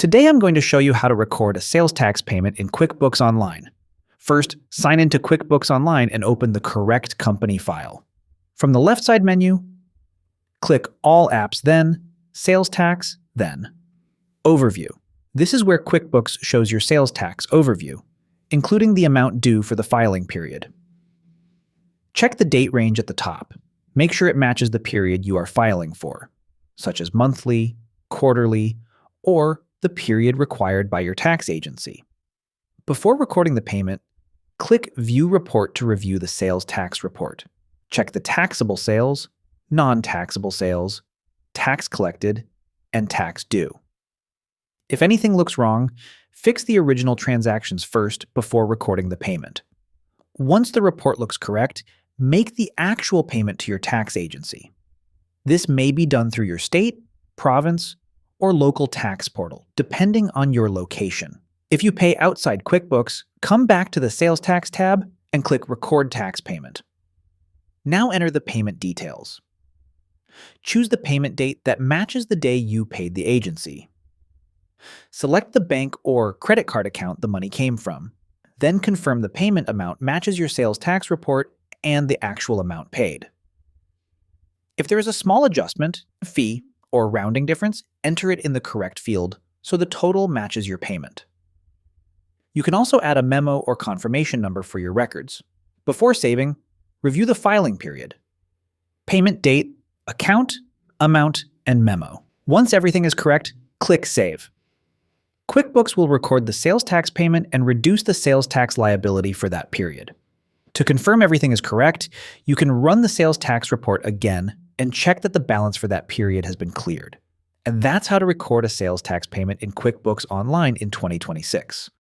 Today I'm going to show you how to record a sales tax payment in QuickBooks Online. First, sign into QuickBooks Online and open the correct company file. From the left side menu, click All Apps, then Sales Tax, then Overview. This is where QuickBooks shows your sales tax overview, including the amount due for the filing period. Check the date range at the top. Make sure it matches the period you are filing for, such as monthly, quarterly, or the period required by your tax agency. Before recording the payment, click View Report to review the sales tax report. Check the taxable sales, non-taxable sales, tax collected, and tax due. If anything looks wrong, fix the original transactions first before recording the payment. Once the report looks correct, make the actual payment to your tax agency. This may be done through your state, province, or local tax portal, depending on your location. If you pay outside QuickBooks, come back to the Sales Tax tab and click Record Tax Payment. Now enter the payment details. Choose the payment date that matches the day you paid the agency. Select the bank or credit card account the money came from. Then confirm the payment amount matches your sales tax report and the actual amount paid. If there is a small adjustment, fee, or rounding difference, enter it in the correct field so the total matches your payment. You can also add a memo or confirmation number for your records. Before saving, review the filing period, payment date, account, amount, and memo. Once everything is correct, click Save. QuickBooks will record the sales tax payment and reduce the sales tax liability for that period. To confirm everything is correct, you can run the sales tax report again and check that the balance for that period has been cleared. And that's how to record a sales tax payment in QuickBooks Online in 2026.